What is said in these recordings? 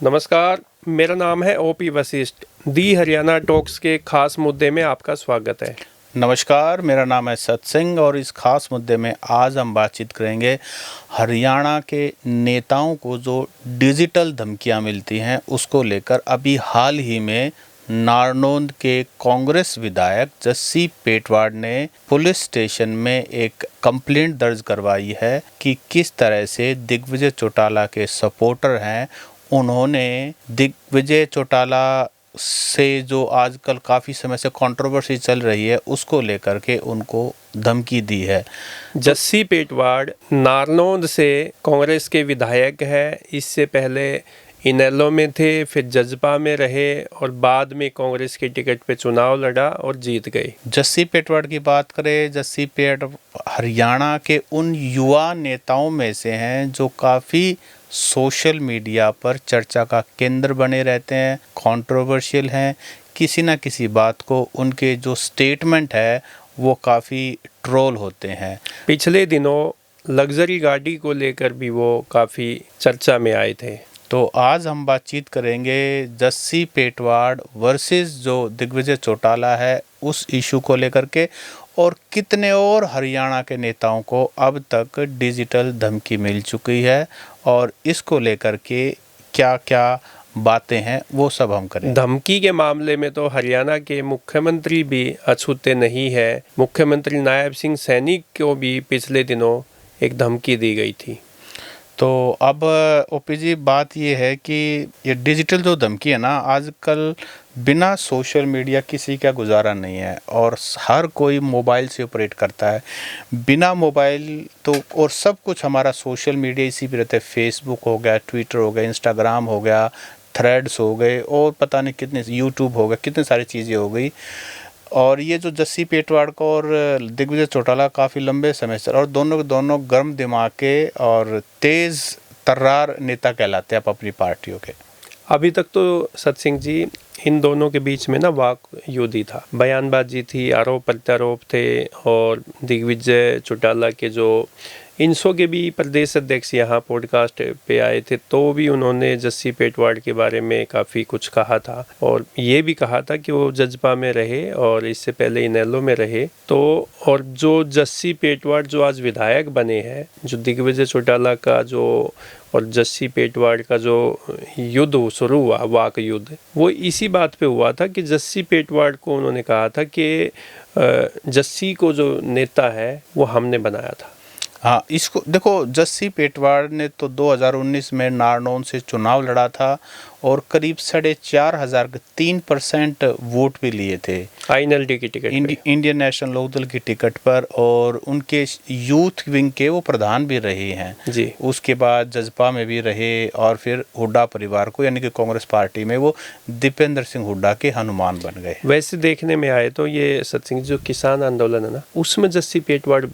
नमस्कार, मेरा नाम है ओपी वशिष्ठ। दी हरियाणा टॉक्स के खास मुद्दे में आपका स्वागत है। नमस्कार, मेरा नाम है सत्सिंह और इस खास मुद्दे में आज हम बातचीत करेंगे हरियाणा के नेताओं को जो डिजिटल धमकियां मिलती हैं उसको लेकर। अभी हाल ही में नारनौंद के कांग्रेस विधायक जस्सी पेटवाड ने पुलिस स्टेशन में एक कंप्लेंट दर्ज करवाई है कि किस तरह से दिग्विजय चौटाला के सपोर्टर हैं, उन्होंने दिग्विजय चौटाला से जो आजकल काफ़ी समय से कंट्रोवर्सी चल रही है उसको लेकर के उनको धमकी दी है। जस्सी पेटवाड नारनौंद से कांग्रेस के विधायक है। इससे पहले इनेलो में थे, फिर जजपा में रहे और बाद में कांग्रेस के टिकट पे चुनाव लड़ा और जीत गए। जस्सी पेटवाड की बात करें, जस्सी पेट हरियाणा के उन युवा नेताओं में से हैं जो काफ़ी सोशल मीडिया पर चर्चा का केंद्र बने रहते हैं, कंट्रोवर्शियल हैं। किसी न किसी बात को उनके जो स्टेटमेंट है वो काफ़ी ट्रोल होते हैं। पिछले दिनों लग्जरी गाड़ी को लेकर भी वो काफ़ी चर्चा में आए थे। तो आज हम बातचीत करेंगे जस्सी पेटवाड वर्सेस जो दिग्विजय चौटाला है उस इशू को लेकर के, और कितने और हरियाणा के नेताओं को अब तक डिजिटल धमकी मिल चुकी है और इसको लेकर के क्या क्या बातें हैं वो सब हम करें। धमकी के मामले में तो हरियाणा के मुख्यमंत्री भी अछूते नहीं है। मुख्यमंत्री नायब सिंह सैनी को भी पिछले दिनों एक धमकी दी गई थी। तो अब ओपी जी बात ये है कि ये डिजिटल जो धमकी है ना, आजकल बिना सोशल मीडिया किसी का गुजारा नहीं है और हर कोई मोबाइल से ऑपरेट करता है। बिना मोबाइल तो और सब कुछ हमारा सोशल मीडिया इसी पे रहता है। फेसबुक हो गया, ट्विटर हो गया, इंस्टाग्राम हो गया, थ्रेड्स हो गए और पता नहीं कितने, यूट्यूब हो गया, कितनी सारी चीज़ें हो गई। और ये जो जस्सी पेटवाड को और दिग्विजय चौटाला काफ़ी लंबे समय से, और दोनों के दोनों गर्म दिमाग के और तेज़ तर्रार नेता कहलाते हैं अपनी पार्टियों के। अभी तक तो सत्सिंह जी इन दोनों के बीच में ना वाक युद्ध ही था, बयानबाजी थी, आरोप प्रत्यारोप थे। और दिग्विजय चौटाला के जो इनसो के भी प्रदेश अध्यक्ष यहाँ पॉडकास्ट पे आए थे, तो भी उन्होंने जस्सी पेटवाड के बारे में काफ़ी कुछ कहा था और ये भी कहा था कि वो जजपा में रहे और इससे पहले इनेलो में रहे। तो और जो जस्सी पेटवाड जो आज विधायक बने हैं, जो दिग्विजय चौटाला का जो और जस्सी पेटवाड का जो युद्ध शुरू हुआ, वाक युद्ध, वो इसी बात पे हुआ था कि जस्सी पेटवाड को उन्होंने कहा था कि जस्सी को जो नेता है वो हमने बनाया था। हाँ, इसको देखो, जस्सी पेटवाड ने तो 2019 में नारनौंद से चुनाव लड़ा था और करीब 4,500 के 3% वोट भी लिए थे INLD की टिकट इंडियन नेशनल लोकदल की टिकट पर, और उनके यूथ विंग के वो प्रधान भी रहे हैं जी। उसके बाद जजपा में भी रहे और फिर हुड्डा परिवार को यानी कि कांग्रेस पार्टी में वो दीपेंद्र सिंह हुड्डा के हनुमान बन गए। वैसे देखने में आए तो ये सत्सिंह जो किसान आंदोलन है ना, उसमें जस्सी पेटवाड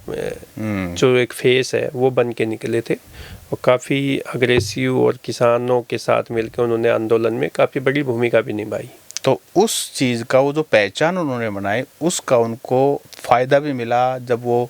जो एक फेस है वो बन के निकले थे और काफ़ी अग्रेसिव और किसानों के साथ मिलकर उन्होंने आंदोलन में काफ़ी बड़ी भूमिका भी निभाई। तो उस चीज़ का वो जो पहचान उन्होंने बनाई उसका उनको फ़ायदा भी मिला। जब वो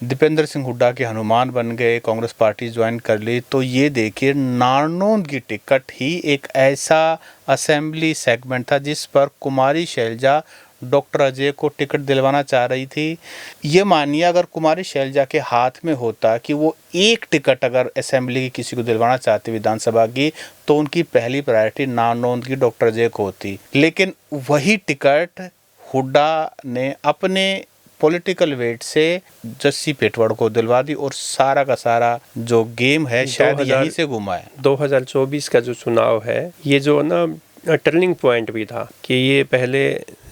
दीपेंद्र सिंह हुड्डा के हनुमान बन गए, कांग्रेस पार्टी ज्वाइन कर ली, तो ये देखिए नारनौंद की टिकट ही एक ऐसा असेंबली सेगमेंट था जिस पर कुमारी शैलजा डॉक्टर अजय को टिकट दिलवाना चाह रही थी। ये मानिए अगर कुमारी शैलजा के हाथ में होता कि वो एक टिकट अगर असेंबली की किसी को दिलवाना चाहती विधानसभा की, तो उनकी पहली प्रायोरिटी नारनौंद की डॉक्टर अजय को होती। लेकिन वही टिकट हुड्डा ने अपने पॉलिटिकल वेट से जस्सी पेटवाड को दिलवा दी और सारा का सारा जो गेम है शायद यहीं से घुमा है। 2024 का जो चुनाव है, ये जो ना टर्निंग पॉइंट भी था कि ये पहले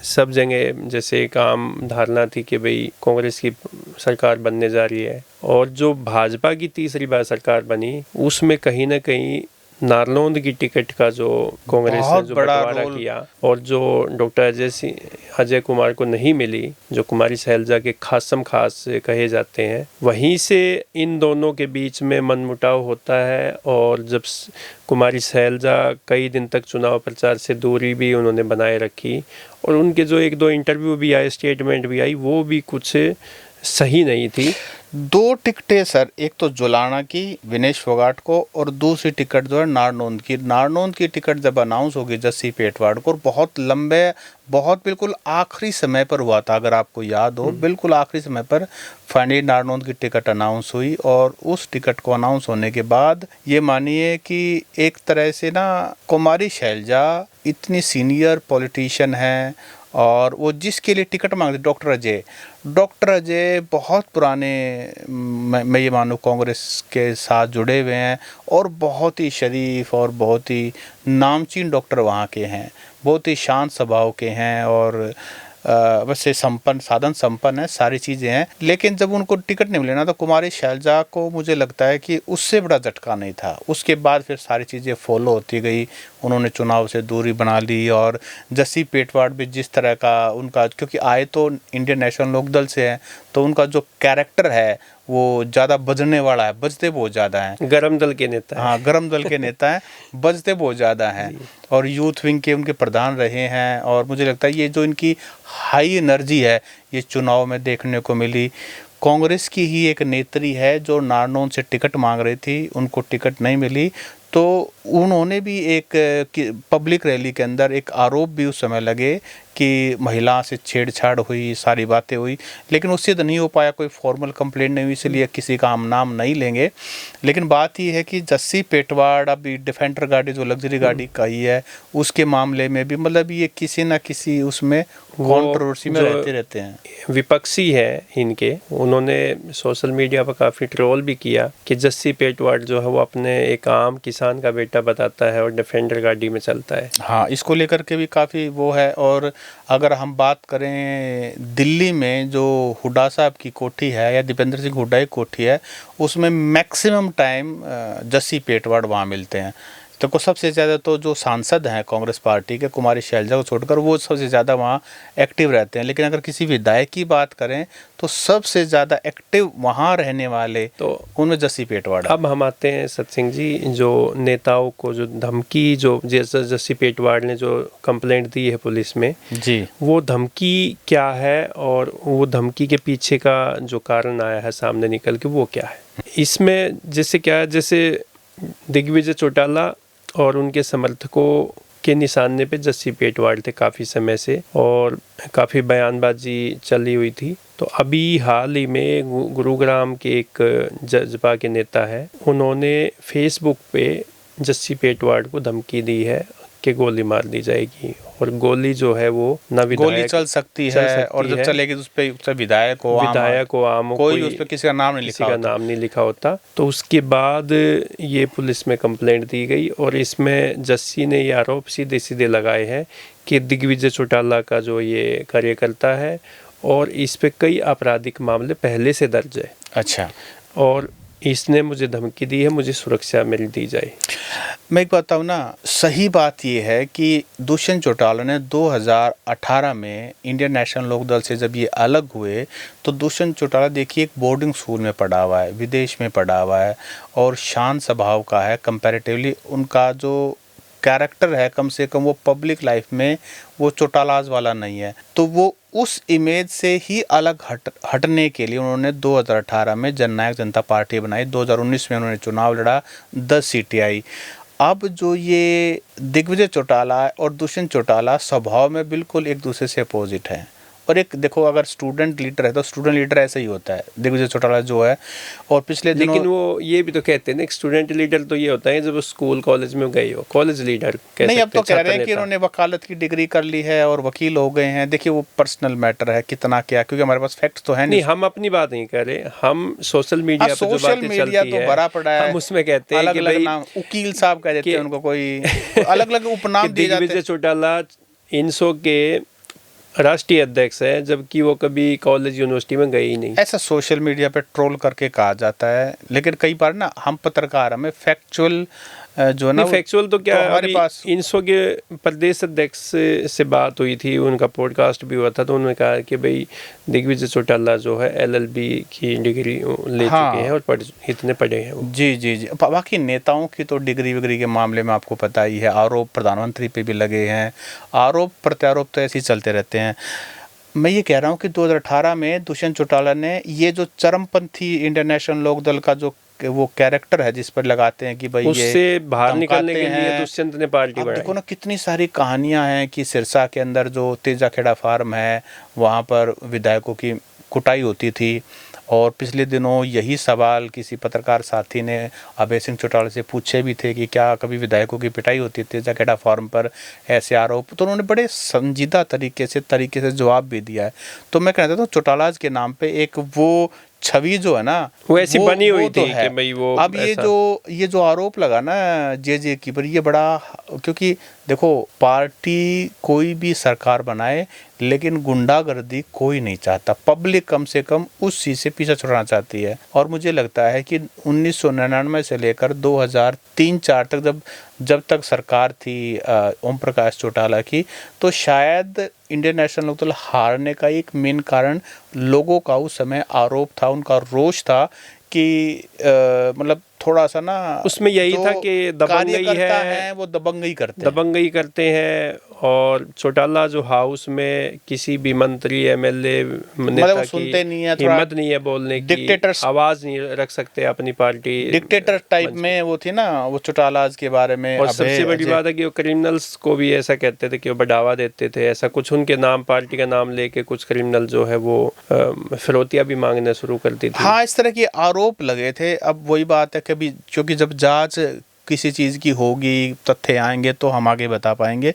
सब जगह जैसे काम धारणा थी कि भाई कांग्रेस की सरकार बनने जा रही है, और जो भाजपा की तीसरी बार सरकार बनी उसमें कहीं ना कहीं नारनौंद की टिकट का जो कांग्रेस ने जो बंटवारा किया और जो डॉक्टर अजय कुमार को नहीं मिली, जो कुमारी शैलजा के खासम खास कहे जाते हैं, वहीं से इन दोनों के बीच में मनमुटाव होता है। और जब कुमारी शैलजा कई दिन तक चुनाव प्रचार से दूरी भी उन्होंने बनाए रखी और उनके जो एक दो इंटरव्यू भी आए, स्टेटमेंट भी आई, वो भी कुछ सही नहीं थी। 2 टिकटें सर, एक तो जुलाना की विनेश फोगाट को, और दूसरी टिकट जो है नारनौंद की। नारनौंद की टिकट जब अनाउंस होगी जस्सी पेटवाड़ को, और बहुत लंबे, बहुत बिल्कुल आखिरी समय पर हुआ था, अगर आपको याद हो, बिल्कुल आखिरी समय पर फाइनली नारनौंद की टिकट अनाउंस हुई। और उस टिकट को अनाउंस होने के बाद ये मानिए कि एक तरह से ना, कुमारी शैलजा इतनी सीनियर पॉलिटिशियन हैं, और वो जिसके लिए टिकट मांगते, डॉक्टर अजय बहुत पुराने, मैं ये मानूँ कांग्रेस के साथ जुड़े हुए हैं, और बहुत ही शरीफ और बहुत ही नामचीन डॉक्टर वहाँ के हैं, बहुत ही शांत स्वभाव के हैं, और वैसे साधन संपन्न है, सारी चीज़ें हैं। लेकिन जब उनको टिकट नहीं मिले ना, तो कुमारी शैलजा को मुझे लगता है कि उससे बड़ा झटका नहीं था। उसके बाद फिर सारी चीज़ें फॉलो होती गई, उन्होंने चुनाव से दूरी बना ली। और जस्सी पेटवाड़ भी जिस तरह का उनका, क्योंकि आए तो इंडियन नेशनल लोकदल से है, तो उनका जो कैरेक्टर है वो ज़्यादा बजने वाला है, बजते बहुत ज़्यादा हैं, गरम दल के नेता हैं। हाँ, गरम दल के नेता हैं, बजते बहुत ज़्यादा हैं, और यूथ विंग के उनके प्रधान रहे हैं। और मुझे लगता है ये जो इनकी हाई एनर्जी है, ये चुनाव में देखने को मिली। कांग्रेस की ही एक नेत्री है जो नारनौंद से टिकट मांग रही थी, उनको टिकट नहीं मिली, तो उन्होंने भी एक पब्लिक रैली के अंदर एक आरोप भी उस समय लगे कि महिला से छेड़छाड़ हुई, सारी बातें हुई, लेकिन उससे तो नहीं हो पाया, कोई फॉर्मल कंप्लेंट नहीं हुई, इसलिए किसी का हम नाम नहीं लेंगे। लेकिन बात ये है कि जस्सी पेटवाड़ अभी डिफेंडर गाड़ी जो लग्जरी गाड़ी का ही है, उसके मामले में भी मतलब ये किसी ना किसी उसमें कंट्रोवर्सी में रहते हैं। विपक्षी है इनके, उन्होंने सोशल मीडिया पर काफ़ी ट्रोल भी किया कि जस्सी पेटवाड़ जो है वो अपने एक आम किसान का बेटा बताता है और डिफेंडर गाड़ी में चलता है। हाँ, इसको लेकर के भी काफ़ी वो है। और अगर हम बात करें दिल्ली में जो हुड्डा साहब की कोठी है, या दीपेंद्र सिंह हुड्डा की कोठी है, उसमें मैक्सिमम टाइम जस्सी पेटवाड़ वहाँ मिलते हैं। तो सबसे ज़्यादा तो जो सांसद हैं कांग्रेस पार्टी के, कुमारी शैलजा को छोड़कर, वो सबसे ज़्यादा वहाँ एक्टिव रहते हैं। लेकिन अगर किसी विधायक की बात करें तो सबसे ज़्यादा एक्टिव वहाँ रहने वाले तो उनमें जस्सी पेटवाड़। अब हम आते हैं सत्सिंह जी, जो नेताओं को जो धमकी, जो जैसे जस्सी पेटवाड़ ने जो कंप्लेंट दी है पुलिस में जी, वो धमकी क्या है, और वो धमकी के पीछे का जो कारण आया है सामने निकल के, वो क्या है इसमें? जैसे क्या है, जैसे दिग्विजय चौटाला और उनके समर्थकों के निशाने पे जस्सी पेटवाड़ थे काफ़ी समय से, और काफ़ी बयानबाजी चली हुई थी। तो अभी हाल ही में गुरुग्राम के एक जजपा के नेता है, उन्होंने फेसबुक पे जस्सी पेटवाड़ को धमकी दी है कि गोली मार दी जाएगी, और गोली जो है वो ना गोली चल सकती है, और जब चलेगी तो उस पर विधायक हो आम कोई उस पर किसी का नाम नहीं लिखा होता। तो उसके बाद ये पुलिस में कंप्लेंट दी गई, और इसमें जस्सी ने ये आरोप सीधे सीधे लगाए हैं कि दिग्विजय चौटाला का जो ये कार्यकर्ता है, और इस पे कई आपराधिक मामले पहले से दर्ज है। अच्छा। और इसने मुझे धमकी दी है, मुझे सुरक्षा मिल दी जाए। मैं एक बात बताऊँ ना, सही बात यह है कि दुष्यंत चौटाला ने 2018 में इंडियन नेशनल लोकदल से जब ये अलग हुए, तो दुष्यंत चौटाला देखिए एक बोर्डिंग स्कूल में पढ़ा हुआ है, विदेश में पढ़ा हुआ है, और शांत स्वभाव का है कंपैरेटिवली। उनका जो कैरेक्टर है, कम से कम वो पब्लिक लाइफ में वो चौटालाज वाला नहीं है। तो वो उस इमेज से ही अलग हटने के लिए उन्होंने 2018 में जननायक जनता पार्टी बनाई। 2019 में उन्होंने चुनाव लड़ा, 10 सीटें आई। अब जो ये दिग्विजय चौटाला और दुष्यंत चौटाला स्वभाव में बिल्कुल एक दूसरे से अपोजिट हैं। और एक देखो, अगर स्टूडेंट लीडर है तो स्टूडेंट लीडर ऐसा ही होता है, दिग्विजय चौटाला जो है। और पिछले दिनों, लेकिन वो ये भी तो कहते हैं ना, स्टूडेंट लीडर तो ये होता है जब स्कूल कॉलेज में गए हो, कॉलेज लीडर नहीं। अब तो कह रहे हैं कि उन्होंने वकालत की डिग्री कर ली है और वकील हो गए हैं। देखिए वो पर्सनल मैटर है कितना क्या, क्योंकि हमारे पास फैक्ट तो है नहीं। हम अपनी बात नहीं कर रहे, हम सोशल मीडिया पर जो बातें चलती है, तो भरा पड़ा है, हम उसमें कहते हैं अलग अलग नाम, वकील साहब कह देते हैं उनको, कोई अलग अलग उपनाम दिए जाते हैं। दिग्विजय चौटाला इनसो के राष्ट्रीय अध्यक्ष है, जबकि वो कभी कॉलेज यूनिवर्सिटी में गए ही नहीं। ऐसा सोशल मीडिया पे ट्रोल करके कहा जाता है। लेकिन कई बार ना हम पत्रकार, हमें फैक्चुअल जो है ना, फैक्चुअल तो क्या, हमारे पास इनसो के प्रदेश अध्यक्ष से बात हुई थी, उनका पॉडकास्ट भी हुआ था, तो उन्होंने कहा कि भाई दिग्विजय चौटाला जो है LLB की डिग्री ले चुके हैं और इतने पढ़े हैं वो। जी। बाकी नेताओं की तो डिग्री विग्री के मामले में आपको पता ही है, आरोप प्रधानमंत्री पे भी लगे हैं, आरोप प्रत्यारोप तो ऐसे ही चलते रहते हैं। मैं ये कह रहा हूँ कि 2018 में दुष्यंत चौटाला ने ये जो चरमपंथी इंडियन नेशनल लोकदल का जो वो कैरेक्टर है जिस पर लगाते हैं कि भाई ये उससे बाहर निकलने धमकाते के लिए हैं। दुष्यंत ने पार्टी अब देखो बनाई। ना कितनी सारी कहानियां हैं कि सिरसा के अंदर जो तेजाखेड़ा फार्म है वहाँ पर विधायकों की कुटाई होती थी, और पिछले दिनों यही सवाल किसी पत्रकार साथी ने अभय सिंह चौटाला से पूछे भी थे कि क्या कभी विधायकों की पिटाई होती थी तेजाखेड़ा फार्म पर, ऐसे आरोप, तो उन्होंने बड़े संजीदा तरीके से जवाब भी दिया है। तो मैं कहता हूँ चौटालाज के नाम पे एक वो छवि जो है ना वो ऐसी बनी हुई तो थी है। कि भाई वो अब ऐसा। ये जो आरोप लगा ना जे की पर, ये बड़ा, क्योंकि देखो पार्टी कोई भी सरकार बनाए लेकिन गुंडागर्दी कोई नहीं चाहता, पब्लिक कम से कम उस चीज़ से पीछा छुड़ाना चाहती है। और मुझे लगता है कि 1999 से लेकर 2003-04 तक जब तक सरकार थी ओम प्रकाश चौटाला की, तो शायद इंडियन नेशनल लोकदल हारने का एक मेन कारण लोगों का उस समय आरोप था, उनका रोष था कि मतलब थोड़ा सा ना उसमें यही था कि दबंगई है वो दबंगई करते हैं, और चौटाला जो हाउस में किसी भी मंत्री एमएलए नेता की सुनते नहीं है, हिम्मत नहीं है बोलने की, आवाज नहीं रख सकते अपनी पार्टी, डिक्टेटर टाइप में वो थी ना वो चौटालाज के बारे में। और सबसे बड़ी बात है कि वो क्रिमिनल्स को भी ऐसा कहते थे कि वो बढ़ावा देते थे, ऐसा कुछ उनके नाम पार्टी का नाम लेके कुछ क्रिमिनल जो है वो फिरौतियां भी मांगना शुरू करती थी। हाँ, इस तरह के आरोप लगे थे। अब वही बात है कभी, क्योंकि जब जांच किसी चीज़ की होगी, तथ्य आएंगे तो हम आगे बता पाएंगे।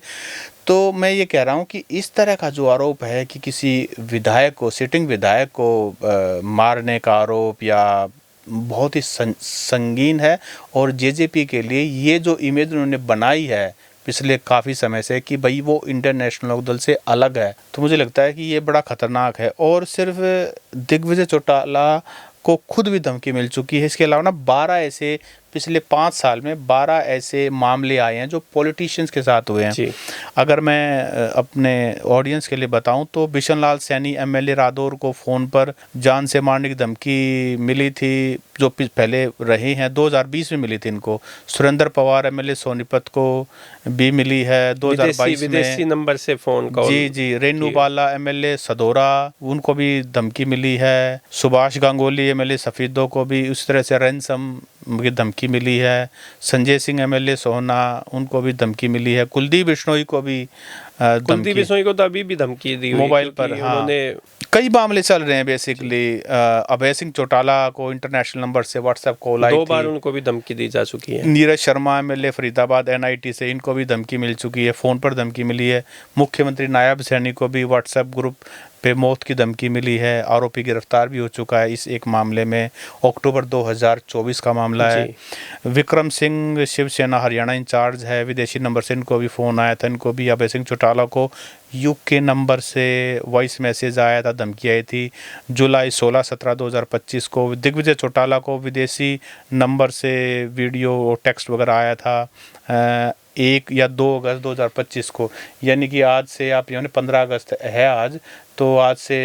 तो मैं ये कह रहा हूँ कि इस तरह का जो आरोप है कि किसी विधायक को, सिटिंग विधायक को मारने का आरोप या बहुत ही संगीन है, और जेजेपी के लिए ये जो इमेज उन्होंने बनाई है पिछले काफ़ी समय से कि भाई वो इंडियन नेशनल लोकदल से अलग है, तो मुझे लगता है कि ये बड़ा खतरनाक है। और सिर्फ दिग्विजय चौटाला को खुद भी धमकी मिल चुकी है, इसके अलावा ना 12 ऐसे पिछले 5 साल में 12 ऐसे मामले आए हैं जो पॉलिटिशियंस के साथ हुए हैं। अगर मैं अपने ऑडियंस के लिए बताऊं तो बिशन लाल सैनी एमएलए रादौर को फ़ोन पर जान से मारने की धमकी मिली थी, जो पहले रहे हैं, 2020 में मिली थी इनको। सुरेंद्र पवार एमएलए सोनीपत को भी मिली है 2022 में, विदेशी नंबर से फ़ोन कॉल। जी। रेणु बाला एमएलए सदोरा, उनको भी धमकी मिली है। सुभाष गांगुली एमएलए सफीदो को भी उस तरह से रैंसम की धमकी मिली है। संजय सिंह एमएलए सोहना, उनको भी धमकी मिली है। कुलदीप बिश्नोई को भी तो अभी भी धमकी दी हुई मोबाइल पर। हाँ, उन्होंने कई मामले चल रहे हैं बेसिकली। अभय सिंह चौटाला को इंटरनेशनल नंबर से व्हाट्सएप कॉल आई थी, 2 बार उनको भी धमकी दी जा चुकी है। नीरज शर्मा एमएलए फरीदाबाद एनआईटी से, इनको भी धमकी मिल चुकी है, फ़ोन पर धमकी मिली है। मुख्यमंत्री नायब सैनी को भी व्हाट्सएप ग्रुप पे मौत की धमकी मिली है। आरोपी गिरफ्तार भी हो चुका है इस एक मामले में, अक्टूबर 2024 का मामला है। विक्रम सिंह शिवसेना हरियाणा इंचार्ज है, विदेशी नंबर से इनको भी फ़ोन आया था। इनको भी अभय सिंह चौटाला को यूके नंबर से वॉइस मैसेज आया था, धमकी आई थी। जुलाई 16-17 2025 को दिग्विजय चौटाला को विदेशी नंबर से वीडियो और टेक्स्ट वगैरह आया था 1 या 2 अगस्त 2025 को, यानी कि आज से आप 15 अगस्त है आज, तो आज से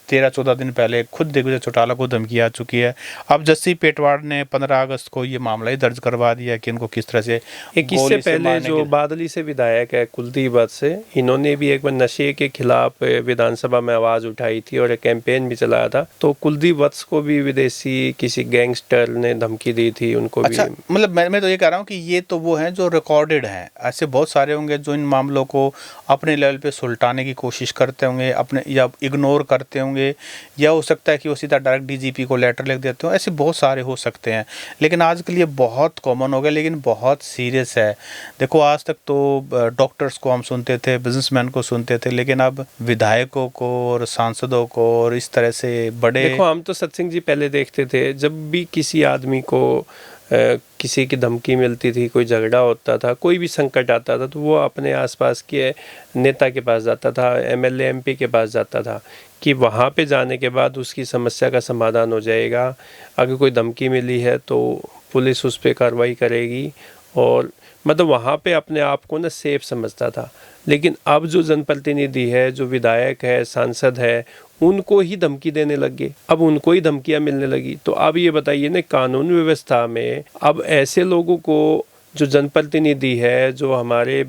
13-14 दिन पहले खुद दिग्विजय चौटाला को धमकी आ चुकी है। अब जस्सी पेटवाड़ ने 15 अगस्त को ये मामला ही दर्ज करवा दिया कि इनको किस तरह से इससे पहले जो बादली से विधायक है कुलदीप वत्स से, इन्होंने भी एक बार नशे के खिलाफ विधानसभा में आवाज़ उठाई थी और एक कैंपेन भी चलाया था। तो कुलदीप वत्स को भी विदेशी किसी गैंगस्टर ने धमकी दी थी, उनको भी। मतलब मैं तो ये कह रहा हूँ कि ये तो वो हैं जो रिकॉर्डेड हैं, ऐसे बहुत सारे होंगे जो इन मामलों को अपने लेवल पे सुलटाने की कोशिश करते होंगे, अपने या इग्नोर करते होंगे, या हो सकता है कि वो सीधा डायरेक्ट डीजीपी को लेटर लिख देते हो, ऐसे बहुत सारे हो सकते हैं। लेकिन आजकल ये बहुत कॉमन हो गया, लेकिन बहुत सीरियस है। देखो आज तक तो डॉक्टर्स को हम सुनते थे, बिजनेसमैन को सुनते थे, लेकिन अब विधायकों को और सांसदों को और इस तरह से बड़े। देखो हम तो सत्सिंह जी पहले देखते थे, जब भी किसी आदमी को किसी की धमकी मिलती थी, कोई झगड़ा होता था, कोई भी संकट आता था, तो वो अपने आसपास के नेता के पास जाता था, एमएलए एमपी के पास जाता था कि वहाँ पे जाने के बाद उसकी समस्या का समाधान हो जाएगा। अगर कोई धमकी मिली है तो पुलिस उस पर कार्रवाई करेगी, और मतलब वहाँ पे अपने आप को ना सेफ समझता था। लेकिन अब जो जनप्रतिनिधि है, जो विधायक है, सांसद है, उनको ही धमकी देने लग गए, अब उनको ही धमकियां मिलने लगी। तो अब ये बताइए ना, कानून व्यवस्था में अब ऐसे लोगों को, जो जनप्रतिनिधि है, जो हमारे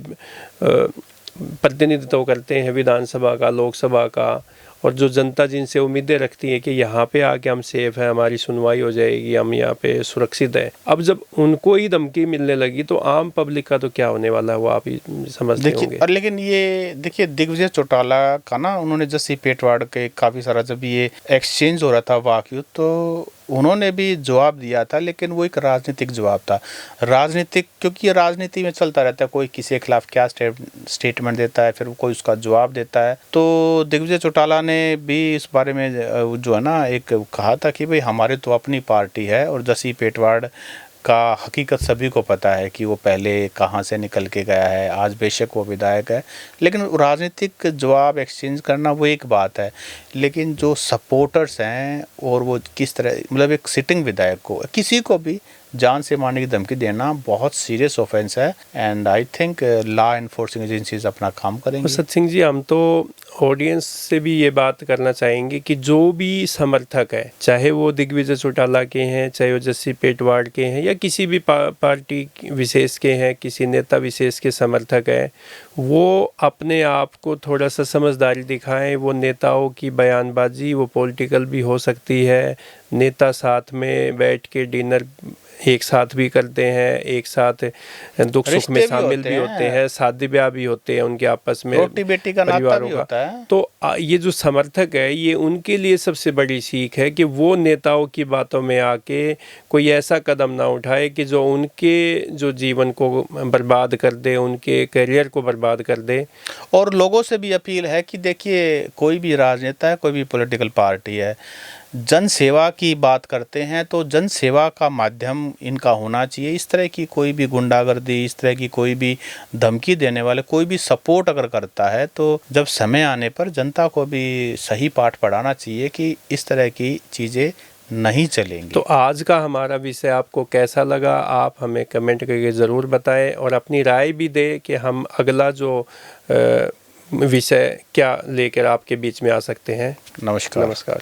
प्रतिनिधित्व करते हैं विधानसभा का, लोकसभा का, और जो जनता जिनसे उम्मीदें रखती है कि यहाँ पे आके हम सेफ है, हमारी सुनवाई हो जाएगी, हम यहाँ पे सुरक्षित हैं, अब जब उनको ही धमकी मिलने लगी तो आम पब्लिक का तो क्या होने वाला है वो आप ही समझते होंगे। लेकिन ये देखिए दिग्विजय चौटाला का ना, उन्होंने जैसे पेटवाड़ के काफ़ी सारा जब ये एक्सचेंज हो रहा था वाकई, तो उन्होंने भी जवाब दिया था, लेकिन वो एक राजनीतिक जवाब था। राजनीतिक, क्योंकि ये राजनीति में चलता रहता है, कोई किसी के खिलाफ क्या स्टेटमेंट देता है, फिर कोई उसका जवाब देता है। तो दिग्विजय चौटाला ने भी इस बारे में जो है ना एक कहा था कि भाई हमारे तो अपनी पार्टी है, और जसी पेटवाड़ का हकीकत सभी को पता है कि वो पहले कहाँ से निकल के गया है, आज बेशक वो विधायक है, लेकिन राजनीतिक जवाब एक्सचेंज करना वो एक बात है, लेकिन जो सपोर्टर्स हैं और वो किस तरह, मतलब एक सिटिंग विधायक को किसी को भी जान से मारने की धमकी देना बहुत सीरियस ऑफेंस है, and I think law enforcing agencies अपना काम करेंगे। सत सिंह जी, हम तो ऑडियंस से भी ये बात करना चाहेंगे कि जो भी समर्थक है, चाहे वो दिग्विजय चौटाला के हैं, चाहे वो जस्सी पेटवाड़ के हैं, या किसी भी पार्टी विशेष के हैं, किसी नेता विशेष के समर्थक हैं, वो अपने आप को थोड़ा सा समझदारी दिखाएं। वो नेताओं की बयानबाजी वो पॉलिटिकल भी हो सकती है, नेता साथ में बैठ के डिनर एक साथ भी करते हैं, एक साथ दुख सुख में शामिल भी होते हैं, शादी ब्याह भी होते हैं उनके आपस में, रोटी बेटी का नाता भी होता है। तो ये जो समर्थक है, ये उनके लिए सबसे बड़ी सीख है कि वो नेताओं की बातों में आके कोई ऐसा कदम ना उठाए कि जो उनके जो जीवन को बर्बाद कर दे, उनके करियर को बर्बाद कर दे। और लोगों से भी अपील है कि देखिए, कोई भी राजनेता है, कोई भी पॉलिटिकल पार्टी है, जन सेवा की बात करते हैं तो जन सेवा का माध्यम इनका होना चाहिए। इस तरह की कोई भी गुंडागर्दी, इस तरह की कोई भी धमकी देने वाले, कोई भी सपोर्ट अगर करता है, तो जब समय आने पर जनता को भी सही पाठ पढ़ाना चाहिए कि इस तरह की चीज़ें नहीं चलेंगी। तो आज का हमारा विषय आपको कैसा लगा, आप हमें कमेंट करके ज़रूर बताएं, और अपनी राय भी दें कि हम अगला जो विषय क्या लेकर आपके बीच में आ सकते हैं। नमस्कार। नमस्कार।